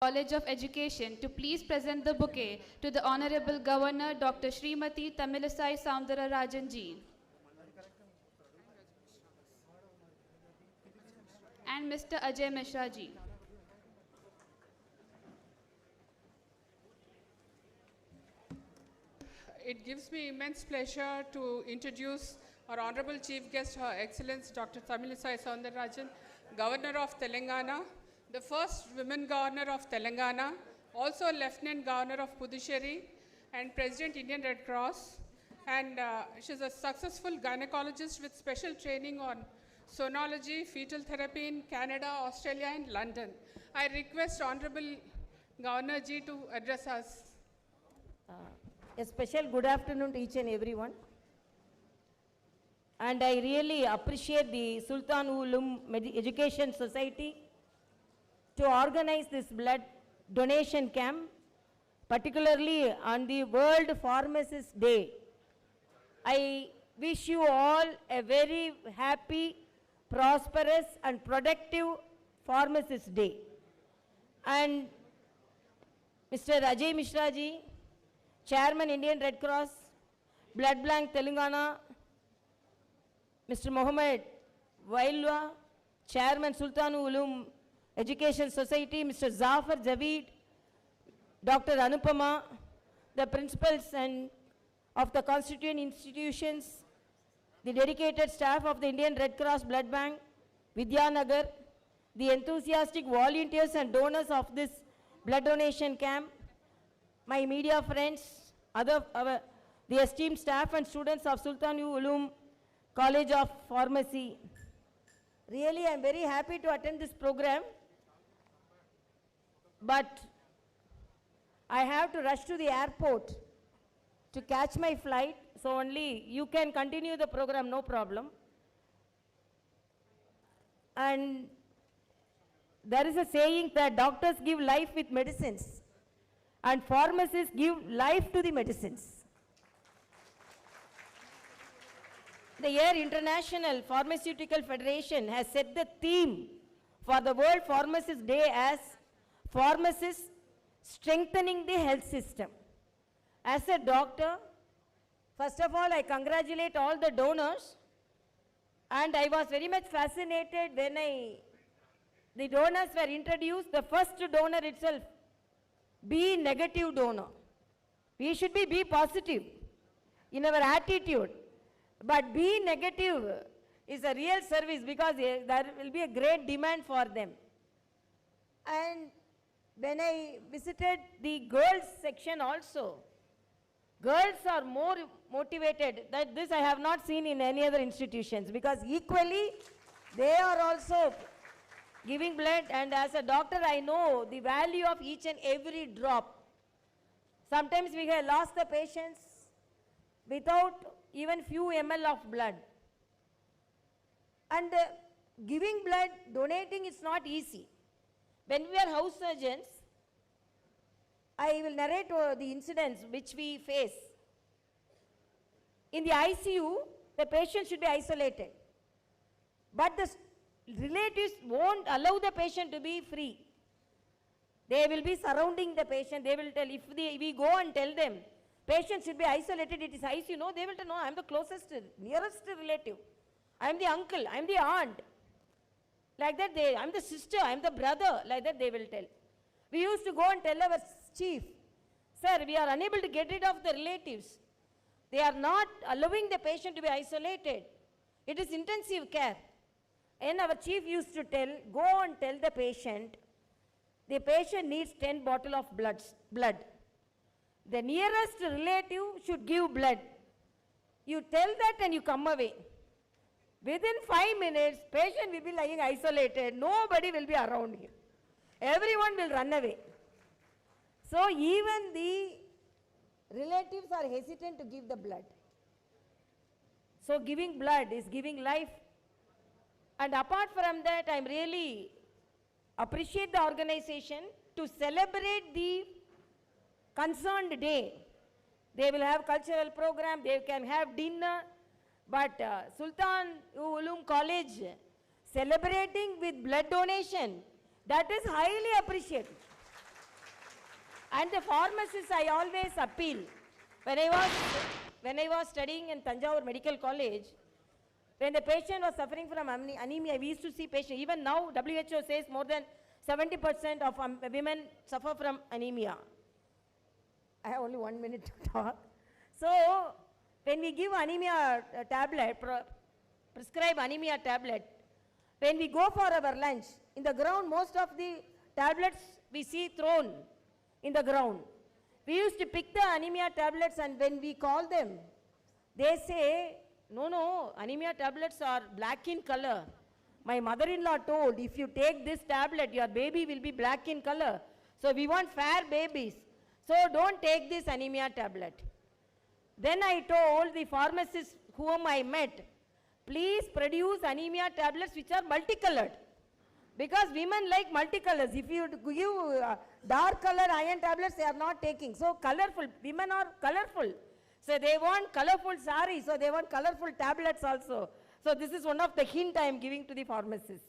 College of Education to please present the bouquet to the Honorable Governor Dr. Srimati Tamilisai Soundararajan ji and Mr. Ajay Mishra ji. It gives me immense pleasure to introduce our Honorable Chief Guest, Her Excellence Dr. Tamilisai Soundararajan, Governor of Telangana, the first women governor of Telangana, also Lieutenant Governor of Puducherry, and President Indian Red Cross. And she's a successful gynecologist with special training on sonology, fetal therapy in Canada, Australia, and London. I request Honorable Governor Ji to address us. A special good afternoon to each and everyone. And I really appreciate the Sultan-ul-Uloom Education Society to organize this blood donation camp, particularly on the World Pharmacist Day. I wish you all a very happy, prosperous and productive Pharmacist Day. And Mr. Ajay Mishra ji, Chairman Indian Red Cross, Blood Bank Telangana, Mr. Mohammed Wailwa, Chairman Sultan-ul-Uloom Education Society, Mr. Zafar Javeed, Dr. Anupama, the principals and of the constituent institutions, the dedicated staff of the Indian Red Cross Blood Bank, Vidyanagar, the enthusiastic volunteers and donors of this blood donation camp, my media friends, the esteemed staff and students of Sultan-ul-Uloom College of Pharmacy. Really, I am very happy to attend this program, but I have to rush to the airport to catch my flight, so only you can continue the program, no problem. And there is a saying that doctors give life with medicines and pharmacists give life to the medicines. The year International Pharmaceutical Federation has set the theme for the World Pharmacist Day as Pharmacists Strengthening the Health System. As a doctor, first of all, I congratulate all the donors, and I was very much fascinated when the donors were introduced. The first donor itself, B negative donor. We should be B positive in our attitude, but B negative is a real service because there will be a great demand for them. And when I visited the girls section also, girls are more motivated. That this I have not seen in any other institutions, because equally they are also giving blood, and as a doctor I know the value of each and every drop. Sometimes we have lost the patients without even few ml of blood. And giving blood, donating is not easy. When we are house surgeons, I will narrate the incidents which we face. In the ICU, the patient should be isolated, but the relatives won't allow the patient to be free. They will be surrounding the patient. They will tell, if we go and tell them, patient should be isolated, it is ICU, no, they will tell, no, I am the closest, nearest relative. I am the uncle, I am the aunt. Like that, I am the sister, I am the brother, like that they will tell. We used to go and tell our chief, sir, we are unable to get rid of the relatives. They are not allowing the patient to be isolated. It is intensive care. And our chief used to tell, go and tell the patient needs 10 bottles of blood. The nearest relative should give blood. You tell that and you come away. Within 5 minutes, patient will be lying isolated. Nobody will be around him. Everyone will run away. So even the relatives are hesitant to give the blood. So giving blood is giving life. And apart from that, I really appreciate the organization to celebrate the concerned day. They will have cultural program, they can have dinner, but Sultan-ul-Uloom College celebrating with blood donation, that is highly appreciated. And the pharmacists, I always appeal. When I was studying in Tanjavur Medical College, when the patient was suffering from anemia, we used to see patients. Even now, WHO says more than 70% of women suffer from anemia. I have only 1 minute to talk. So, when we give anemia tablet, prescribe anemia tablet, when we go for our lunch, in the ground, most of the tablets we see thrown in the ground. We used to pick the anemia tablets, and when we call them, they say, no, anemia tablets are black in color. My mother-in-law told, if you take this tablet, your baby will be black in color. So we want fair babies. So don't take this anemia tablet. Then I told the pharmacist whom I met, please produce anemia tablets which are multicolored. Because women like multicolors. If you give dark color iron tablets, they are not taking. So colorful, women are colorful. So they want colorful saris, so they want colorful tablets also. So this is one of the hint I am giving to the pharmacists.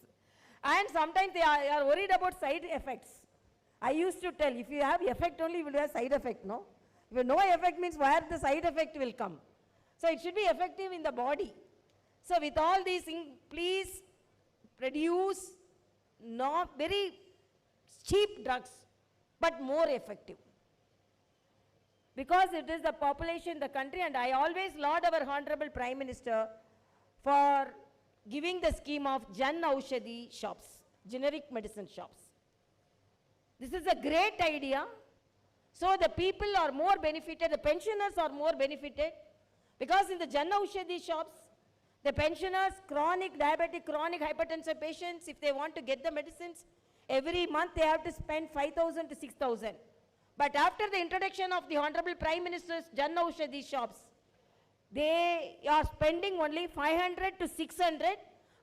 And sometimes they are worried about side effects. I used to tell, if you have effect only, you will have side effect, no? If you know effect means where the side effect will come. So it should be effective in the body. So with all these things, please produce not very cheap drugs, but more effective. Because it is the population, the country, and I always laud our Honorable Prime Minister for giving the scheme of Jan Aushadhi shops, generic medicine shops. This is a great idea. So the people are more benefited, the pensioners are more benefited, because in the Jan Aushadhi shops, the pensioners, chronic diabetic, chronic hypertensive patients, if they want to get the medicines, every month they have to spend 5,000 to 6,000. But after the introduction of the Honorable Prime Minister's Jan Aushadhi shops, they are spending only 500 to 600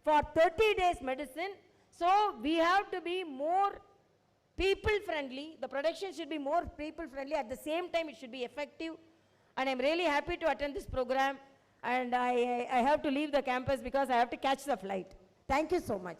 for 30 days medicine. So we have to be more people friendly. The production should be more people friendly. At the same time, it should be effective. And I'm really happy to attend this program. And I have to leave the campus because I have to catch the flight. Thank you so much.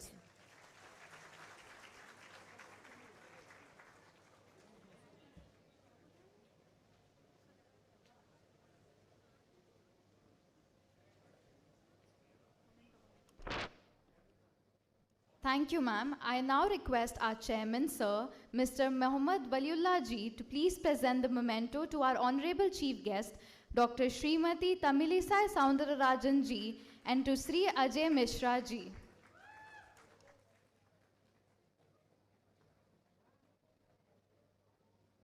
Thank you, ma'am. I now request our chairman, sir, Mr. Mohammad Waliullah ji, to please present the memento to our honorable chief guest, Dr. Srimati Tamilisai Soundararajan ji, and to Sri Ajay Mishra ji.